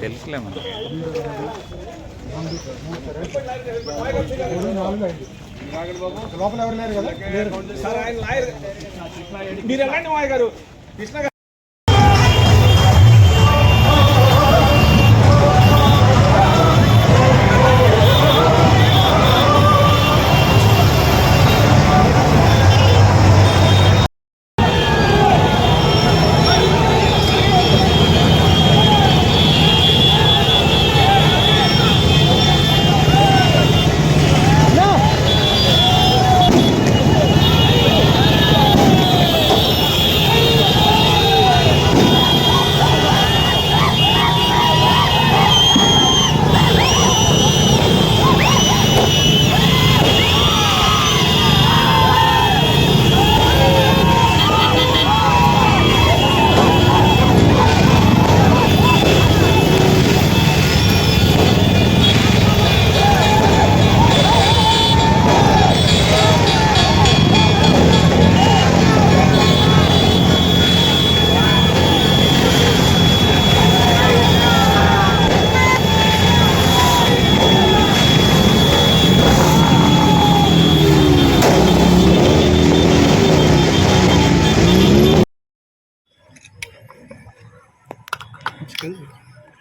తెలుసులే మనకి. లోపల ఎవరు లేరు కదా? మీరు వెళ్ళండి మాయ గారు. కృష్ణ గారు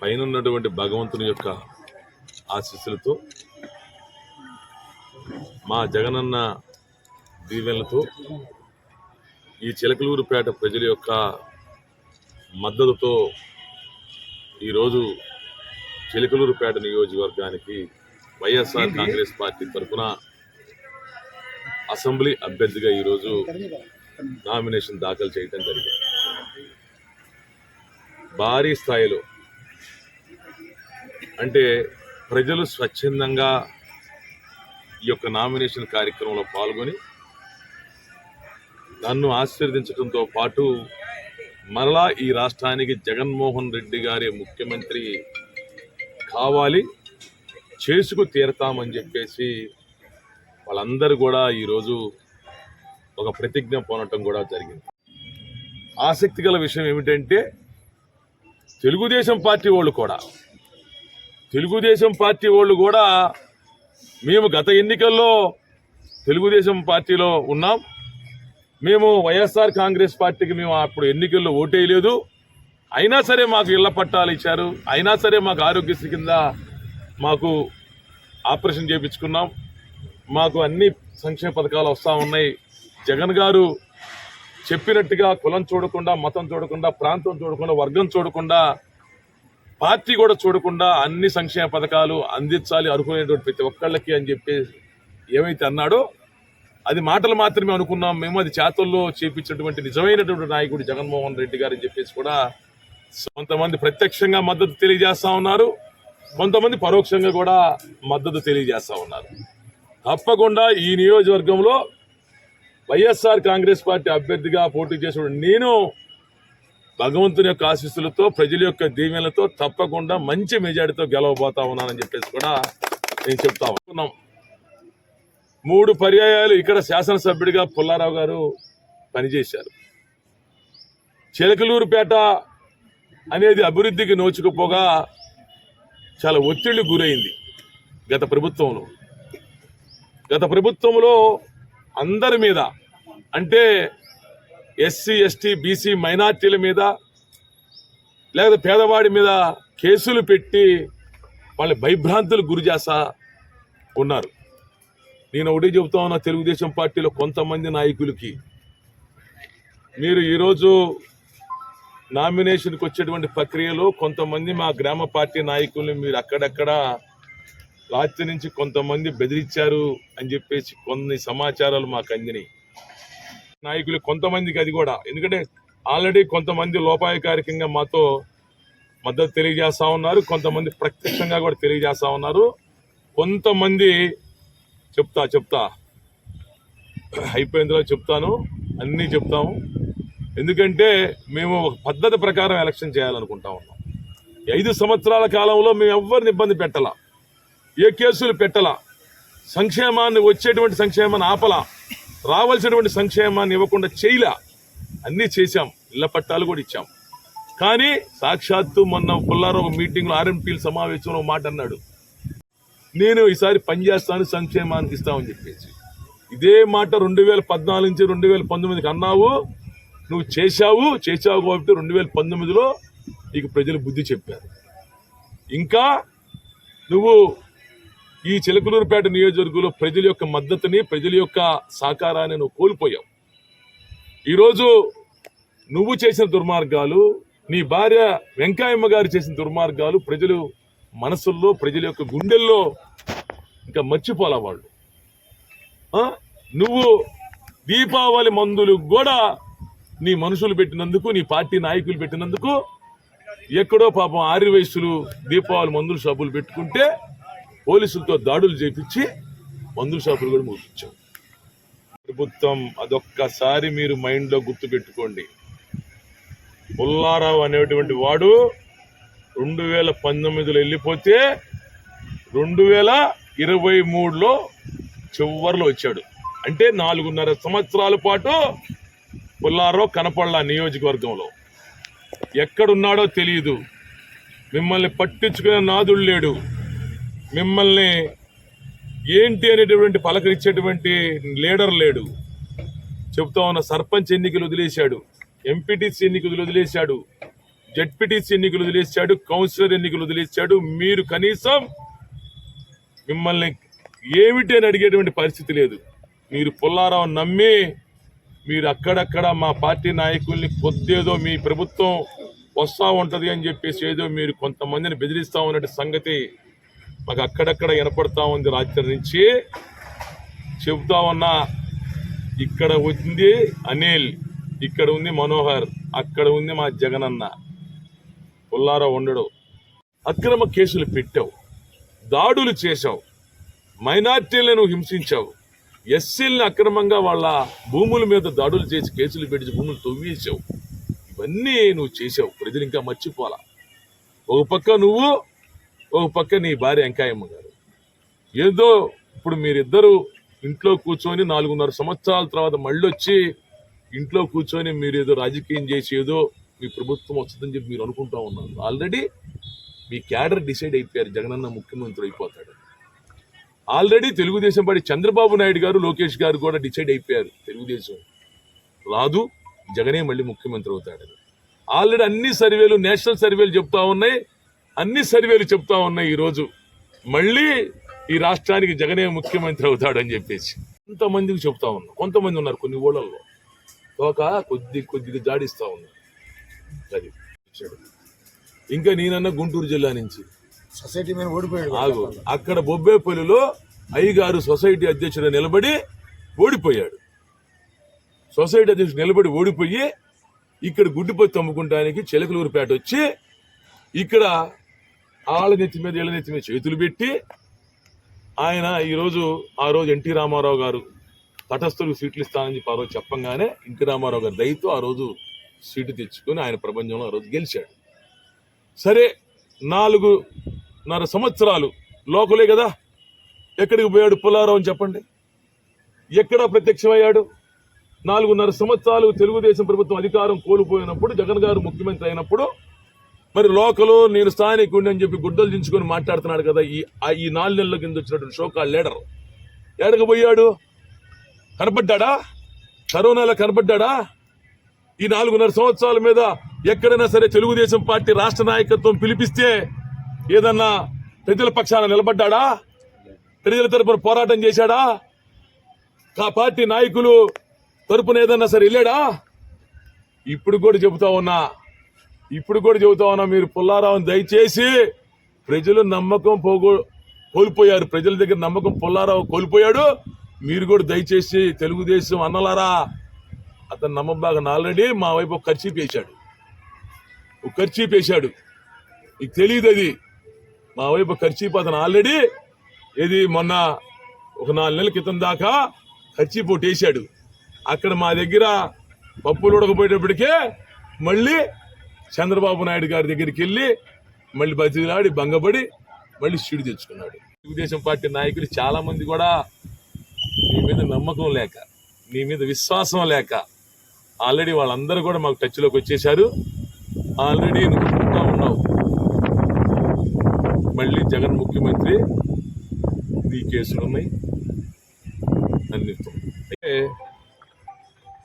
పైనున్నటువంటి భగవంతుని యొక్క ఆశీస్సులతో మా జగనన్న దీవెనలతో ఈ చిలకలూరుపేట ప్రజల యొక్క మద్దతుతో ఈరోజు చిలకలూరుపేట నియోజకవర్గానికి వైఎస్ఆర్ కాంగ్రెస్ పార్టీ తరఫున అసెంబ్లీ అభ్యర్థిగా ఈరోజు నామినేషన్ దాఖలు చేయడం జరిగింది. భారీ స్థాయిలో అంటే ప్రజలు స్వచ్ఛందంగా ఈ యొక్క నామినేషన్ కార్యక్రమంలో పాల్గొని నన్ను ఆశీర్వదించడంతో పాటు మరలా ఈ రాష్ట్రానికి జగన్మోహన్ రెడ్డి గారి ముఖ్యమంత్రి కావాలి, చేసుకు తీరతామని చెప్పేసి వాళ్ళందరూ కూడా ఈరోజు ఒక ప్రతిజ్ఞ పొందటం కూడా జరిగింది. ఆసక్తి గల విషయం ఏమిటంటే తెలుగుదేశం పార్టీ వాళ్ళు కూడా మేము గత ఎన్నికల్లో తెలుగుదేశం పార్టీలో ఉన్నాం, మేము వైఎస్ఆర్ కాంగ్రెస్ పార్టీకి మేము అప్పుడు ఎన్నికల్లో ఓటేయలేదు, అయినా సరే మాకు ఇళ్ల పట్టాలు ఇచ్చారు, అయినా సరే మాకు ఆరోగ్యశ్రీ కింద మాకు ఆపరేషన్ చేయించుకున్నాం, మాకు అన్ని సంక్షేమ పథకాలు వస్తూ ఉన్నాయి, జగన్ గారు చెప్పినట్టుగా కులం చూడకుండా, మతం చూడకుండా, ప్రాంతం చూడకుండా, వర్గం చూడకుండా, పార్టీ కూడా చూడకుండా అన్ని సంక్షేమ పథకాలు అందించాలి అర్హులైనటువంటి ప్రతి ఒక్కళ్ళకి అని చెప్పి ఏమైతే అన్నాడో అది మాటలు మాత్రమే అనుకున్నాం మేము, అది చేతల్లో చేపించినటువంటి నిజమైనటువంటి నాయకుడు జగన్మోహన్ రెడ్డి గారు అని చెప్పేసి కూడా కొంతమంది ప్రత్యక్షంగా మద్దతు తెలియజేస్తా ఉన్నారు, కొంతమంది పరోక్షంగా కూడా మద్దతు తెలియజేస్తా ఉన్నారు. తప్పకుండా ఈ నియోజకవర్గంలో వైఎస్ఆర్ కాంగ్రెస్ పార్టీ అభ్యర్థిగా పోటీ చేసిన నేను భగవంతుని యొక్క ఆశీస్సులతో ప్రజల యొక్క దీవెనలతో తప్పకుండా మంచి మెజారిటీతో గెలవబోతా ఉన్నానని చెప్పేసి కూడా నేను చెప్తా ఉన్నాం. 3 పర్యాయాలు ఇక్కడ శాసనసభ్యుడిగా పుల్లారావు గారు పనిచేశారు. చిలకలూరుపేట అనేది అభివృద్ధికి నోచుకుపోగా చాలా ఒత్తిళ్లు గురైంది గత ప్రభుత్వంలో అందరి మీద, అంటే ఎస్సీ ఎస్టీ బీసీ మైనార్టీల మీద లేదా పేదవాడి మీద కేసులు పెట్టి వాళ్ళ భయభ్రాంతులు గురి చేస్తా ఉన్నారు. నేను ఒకటే చెబుతా ఉన్నా, తెలుగుదేశం పార్టీలో కొంతమంది నాయకులకి మీరు ఈరోజు నామినేషన్కి వచ్చేటువంటి ప్రక్రియలో కొంతమంది మా గ్రామ పార్టీ నాయకుల్ని మీరు అక్కడక్కడ రాత్రి నుంచి కొంతమంది బెదిరించారు అని చెప్పేసి కొన్ని సమాచారాలు మాకు అందినాయి. నాయకులు కొంతమందికి అది కూడా, ఎందుకంటే ఆల్రెడీ కొంతమంది లోపాయకారికంగా మాతో మద్దతు తెలియజేస్తా ఉన్నారు, కొంతమంది ప్రత్యక్షంగా కూడా తెలియజేస్తా ఉన్నారు. కొంతమంది చెప్తా అయిపోయిందిలో చెప్తాను, అన్నీ చెప్తాము. ఎందుకంటే మేము ఒక పద్ధతి ప్రకారం ఎలక్షన్ చేయాలనుకుంటా ఉన్నాం. 5 సంవత్సరాల కాలంలో మేము ఎవరిని ఇబ్బంది పెట్టాలా, ఏ కేసులు పెట్టాలా, సంక్షేమాన్ని వచ్చేటువంటి సంక్షేమాన్ని ఆపలా, రావాల్సినటువంటి సంక్షేమాన్ని ఇవ్వకుండా చేయలా, అన్నీ చేశాం. ఇళ్ల పట్టాలు కూడా ఇచ్చాం. కానీ సాక్షాత్తు మొన్న పుల్లారావు మీటింగ్లో ఆర్ఎంపీల సమావేశంలో ఒక మాట అన్నాడు, నేను ఈసారి పనిచేస్తాను, సంక్షేమానికి ఇస్తామని చెప్పేసి. ఇదే మాట 2014 నుంచి 2019కి అన్నావు. నువ్వు చేశావు కాబట్టి 2019లో నీకు ప్రజలు బుద్ధి చెప్పారు. ఇంకా నువ్వు ఈ చిలకలూరుపేట నియోజకవర్గంలో ప్రజల యొక్క మద్దతుని, ప్రజల యొక్క సహకారాన్ని నువ్వు కోల్పోయావు. ఈరోజు నువ్వు చేసిన దుర్మార్గాలు, నీ భార్య వెంకాయమ్మ గారు చేసిన దుర్మార్గాలు ప్రజలు మనసుల్లో, ప్రజల యొక్క గుండెల్లో ఇంకా మర్చిపోలే వాళ్ళు. నువ్వు దీపావళి మందులు కూడా నీ మనుషులు పెట్టినందుకు, నీ పార్టీ నాయకులు పెట్టినందుకు ఎక్కడో పాపం ఆర్య వయస్సులు దీపావళి మందుల షాపులు పెట్టుకుంటే పోలీసులతో దాడులు చేపించి మందుల షాపులు కూడా మూపించావు. ప్రభుత్వం అదొక్కసారి మీరు మైండ్లో గుర్తుపెట్టుకోండి. పుల్లారావు అనేటువంటి వాడు 2019లో వెళ్ళిపోతే 2023లో చివరిలో వచ్చాడు. అంటే 4.5 సంవత్సరాల పాటు పుల్లారావు కనపడలా నియోజకవర్గంలో. ఎక్కడున్నాడో తెలియదు. మిమ్మల్ని పట్టించుకునే నాదుడు లేడు. మిమ్మల్ని ఏంటి అనేటువంటి పలకరించేటువంటి లీడర్ లేడు. చెప్తా ఉన్న సర్పంచ్ ఎన్నికలు వదిలేశాడు, ఎంపీటీసీ ఎన్నికలు వదిలేశాడు, జెడ్పీటీసీ ఎన్నికలు వదిలేశాడు, కౌన్సిలర్ ఎన్నికలు వదిలేశాడు. మీరు కనీసం మిమ్మల్ని ఏమిటి అని అడిగేటువంటి పరిస్థితి లేదు. మీరు పుల్లారావు నమ్మి మీరు అక్కడక్కడ మా పార్టీ నాయకుల్ని కొద్దేదో మీ ప్రభుత్వం వస్తూ ఉంటుంది అని చెప్పేసి ఏదో మీరు కొంతమందిని బెదిరిస్తూ ఉన్నట్టు సంగతి మాకు అక్కడక్కడ వినపడతా ఉంది. రాత్రి నుంచి చెబుతా ఉన్నా, ఇక్కడ ఉంది అనిల్, ఇక్కడ ఉంది మనోహర్, అక్కడ ఉంది మా జగనన్న. పుల్లారావు ఉండడు. అక్రమ కేసులు పెట్టావు, దాడులు చేశావు, మైనార్టీలను హింసించావు, ఎస్సీలను అక్రమంగా వాళ్ళ భూముల మీద దాడులు చేసి కేసులు పెట్టి భూములు తవ్వేసావు. ఇవన్నీ నువ్వు చేసావు. ప్రజలు ఇంకా మర్చిపోలా. ఒక పక్క నువ్వు, ఒక పక్క నీ భార్య వెంకాయమ్మ గారు. ఏదో ఇప్పుడు మీరిద్దరూ ఇంట్లో కూర్చొని 4.5 సంవత్సరాల తర్వాత మళ్ళీ వచ్చి ఇంట్లో కూర్చొని మీరు ఏదో రాజకీయం చేసి ఏదో మీ ప్రభుత్వం వస్తుందని చెప్పి మీరు అనుకుంటా ఉన్నారు. ఆల్రెడీ మీ క్యాడర్ డిసైడ్ అయిపోయారు, జగనన్న ముఖ్యమంత్రి అయిపోతాడు. ఆల్రెడీ తెలుగుదేశం పార్టీ చంద్రబాబు నాయుడు గారు, లోకేష్ గారు కూడా డిసైడ్ అయిపోయారు, తెలుగుదేశం రాదు, జగనే మళ్ళీ ముఖ్యమంత్రి అవుతాడని. ఆల్రెడీ అన్ని సర్వేలు, నేషనల్ సర్వేలు చెప్తా ఉన్నాయి, అన్ని సర్వేలు చెప్తా ఉన్నాయి ఈరోజు మళ్ళీ ఈ రాష్ట్రానికి జగనే ముఖ్యమంత్రి అవుతాడని చెప్పేసి. కొంతమందికి చెప్తా ఉన్నాం, కొంతమంది ఉన్నారు కొన్ని ఊళ్ళల్లో కొద్దిగా జాడిస్తా ఉన్నారు. అది ఇంకా నేనన్న గుంటూరు జిల్లా నుంచి సొసైటీ మీద ఓడిపోయాడు. ఆగు, అక్కడ బొబ్బేపల్లిలో అయ్యగారు సొసైటీ అధ్యక్షుడు నిలబడి ఓడిపోయాడు. సొసైటీ అధ్యక్షుడు నిలబడి ఓడిపోయి ఇక్కడ గుడ్డిపోయి తమ్ముకుంటానికి చిలకలూరుపేట వచ్చి ఇక్కడ ఆళ్ళ నెత్తి మీద ఇళ్ళ నెత్తి మీద చేతులు పెట్టి ఆయన ఆ రోజు ఎన్టీ రామారావు గారు తటస్థులకు సీట్లు ఇస్తానని చెప్పి ఆ రోజు చెప్పంగానే ఎన్టీ రామారావు గారి దయతో ఆ రోజు సీటు తెచ్చుకొని ఆయన ప్రపంచంలో ఆ రోజు గెలిచాడు. సరే 4.5 సంవత్సరాలు లోకలే కదా, ఎక్కడికి పోయాడు పుల్లారావు అని చెప్పండి? ఎక్కడ ప్రత్యక్షమయ్యాడు? 4.5 సంవత్సరాలు తెలుగుదేశం ప్రభుత్వం అధికారం కోల్పోయినప్పుడు, జగన్ గారు ముఖ్యమంత్రి అయినప్పుడు మరి లోకలు నేను స్థానికుడిని అని చెప్పి గుడ్డలు దించుకొని మాట్లాడుతున్నాడు కదా. ఈ 4 నెలల కింద వచ్చినటువంటి షోకాల్ లీడర్ ఎక్కడికి పోయాడు? కనపడ్డా? కరోనాలో కనపడ్డా? ఈ 4.5 సంవత్సరాల మీద ఎక్కడైనా సరే తెలుగుదేశం పార్టీ రాష్ట్ర నాయకత్వం పిలిపిస్తే ఏదన్నా ప్రజల పక్షాన నిలబడ్డా? ప్రజల తరపున పోరాటం చేశాడా? పార్టీ నాయకులు తరపున ఏదన్నా సరే వెళ్ళాడా? ఇప్పుడు కూడా చెబుతా ఉన్నా, మీరు పుల్లారావుని దయచేసి, ప్రజలు నమ్మకం కోల్పోయారు. ప్రజల దగ్గర నమ్మకం పుల్లారావు కోల్పోయాడు. మీరు కూడా దయచేసి తెలుగుదేశం అన్నలారా, అతను నమ్మబాగా ఆల్రెడీ మా వైపు ఒక ఖర్చీప్ వేశాడు. నీకు తెలియదు అది. మా వైపు ఖర్చీప్ అతను ఆల్రెడీ మొన్న ఒక 4 నెలల క్రితం దాకా ఖర్చీప్ ఒకటి వేశాడు. అక్కడ మా దగ్గర పప్పులు ఉడకపోయేటప్పటికే మళ్ళీ చంద్రబాబు నాయుడు గారి దగ్గరికి వెళ్ళి మళ్ళీ బతిలాడి భంగపడి మళ్ళీ సీటు తెచ్చుకున్నాడు. తెలుగుదేశం పార్టీ నాయకులు చాలా మంది కూడా నీ మీద నమ్మకం లేక, నీ మీద విశ్వాసం లేక ఆల్రెడీ వాళ్ళందరూ కూడా మాకు టచ్లోకి వచ్చేశారు. ఆల్రెడీ నువ్వుకుంటా ఉన్నావు, మళ్ళీ జగన్ ముఖ్యమంత్రి, నీ కేసులు ఉన్నాయి అన్నితో. అయితే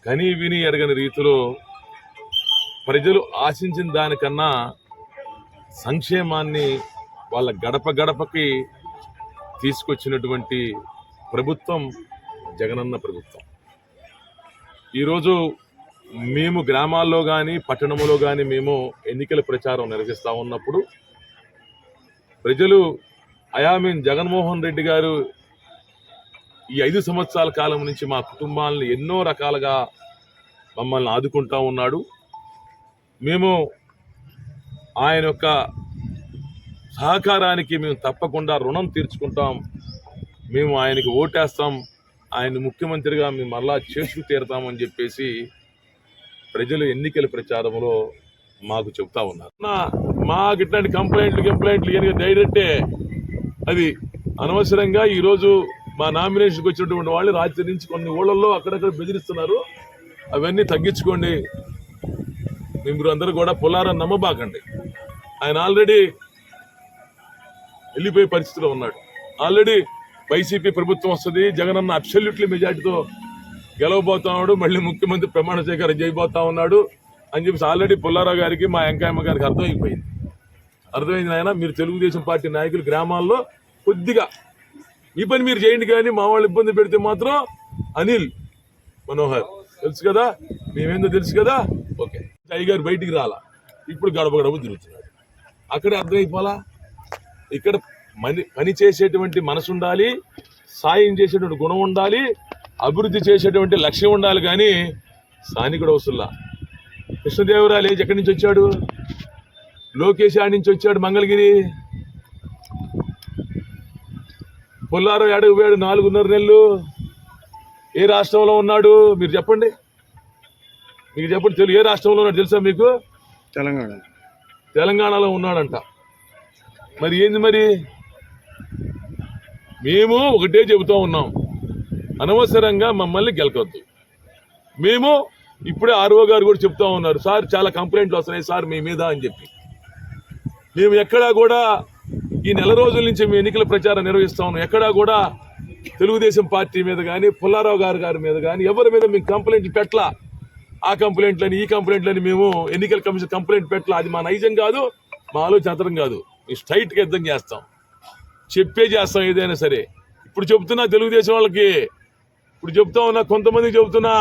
కనీ విని ఎరగని రీతిలో ప్రజలు ఆశించిన దానికన్నా సంక్షేమాన్ని వాళ్ళ గడప గడపకి తీసుకొచ్చినటువంటి ప్రభుత్వం జగనన్న ప్రభుత్వం. ఈరోజు మేము గ్రామాల్లో కానీ పట్టణంలో కానీ మేము ఎన్నికల ప్రచారం నిర్వహిస్తూ ఉన్నప్పుడు ప్రజలు జగన్మోహన్ రెడ్డి గారు ఈ 5 సంవత్సరాల కాలం నుంచి మా కుటుంబాలను ఎన్నో రకాలుగా మమ్మల్ని ఆదుకుంటా ఉన్నాడు, మేము ఆయన యొక్క సహకారానికి మేము తప్పకుండా రుణం తీర్చుకుంటాం, మేము ఆయనకి ఓటేస్తాం, ఆయన ముఖ్యమంత్రిగా మేము మళ్ళా చేసుకు తీరుతామని చెప్పేసి ప్రజలు ఎన్నికల ప్రచారంలో మాకు చెప్తా ఉన్నారు. మాకు ఇట్లాంటి కంప్లైంట్లు కనుక డైరెక్టే అది అనవసరంగా ఈరోజు మా నామినేషన్కి వచ్చినటువంటి వాళ్ళు రాత్రి నుంచి కొన్ని ఊళ్ళల్లో అక్కడక్కడ బెదిరిస్తున్నారు. అవన్నీ తగ్గించుకోండి, మీరు అందరూ కూడా పుల్లారాన్ని నమ్మబాకండి. ఆయన ఆల్రెడీ వెళ్ళిపోయే పరిస్థితిలో ఉన్నాడు. ఆల్రెడీ వైసీపీ ప్రభుత్వం వస్తుంది, జగనన్న అబ్సల్యూట్లీ మెజార్టీతో గెలవబోతా ఉన్నాడు, మళ్ళీ ముఖ్యమంత్రి ప్రమాణ స్వీకారం చేయబోతా ఉన్నాడు అని చెప్పేసి ఆల్రెడీ పుల్లారావు గారికి మా వెంకయ్యమ్మ గారికి అర్థమైంది ఆయన. మీరు తెలుగుదేశం పార్టీ నాయకులు గ్రామాల్లో కొద్దిగా ఈ పని మీరు చేయండి, కానీ మా వాళ్ళు ఇబ్బంది పెడితే మాత్రం అనిల్ మనోహర్ తెలుసు కదా, మేమేందో తెలుసు కదా, ఓకే అయ్యగారు బయటికి రాలా, ఇప్పుడు గడప గడప తిరుగుతున్నాడు. అక్కడే అర్థమైపోలా. ఇక్కడ పని చేసేటువంటి మనసు ఉండాలి, సాయం చేసేటువంటి గుణం ఉండాలి, అభివృద్ధి చేసేటువంటి లక్ష్యం ఉండాలి, కానీ స్థానికుడు అవసరంలా. కృష్ణదేవరాయలు ఎక్కడి నుంచి వచ్చాడు? లోకేష్ ఆడి నుంచి వచ్చాడు మంగళగిరి. పుల్లారావు ఏడకు పోయాడు 4.5 నెలలు. ఏ రాష్ట్రంలో ఉన్నాడు మీరు చెప్పండి, మీకు చెప్పండి. ఏ రాష్ట్రంలో ఉన్నాడు తెలుసా మీకు? తెలంగాణలో ఉన్నాడంట. మరి ఏంది మరి? మేము ఒకటే చెబుతూ ఉన్నాం, అనవసరంగా మమ్మల్ని గెలకొద్దు. మేము ఇప్పుడే ఆర్ఓ గారు కూడా చెప్తా ఉన్నారు, సార్ చాలా కంప్లైంట్లు వస్తున్నాయి సార్ మీ మీద అని చెప్పి. మేము ఎక్కడా కూడా ఈ నెల రోజుల నుంచి మేము ఎన్నికల ప్రచారం నిర్వహిస్తా ఉన్నాం, ఎక్కడా కూడా తెలుగుదేశం పార్టీ మీద కానీ పుల్లారావు గారి మీద కానీ ఎవరి మీద మేము కంప్లైంట్ పెట్టలా. ఆ కంప్లైంట్లని ఈ కంప్లైంట్లని మేము ఎన్నికల కమిషన్ కంప్లైంట్ పెట్టలా. అది మా నైజం కాదు, మా ఆలోచన కాదు. మేము స్ట్రైట్గా యుద్ధం చేస్తాం, చేస్తాం ఏదైనా సరే. ఇప్పుడు చెప్తున్నా తెలుగుదేశం వాళ్ళకి, ఇప్పుడు చెప్తా ఉన్నా, కొంతమందికి చెబుతున్నా,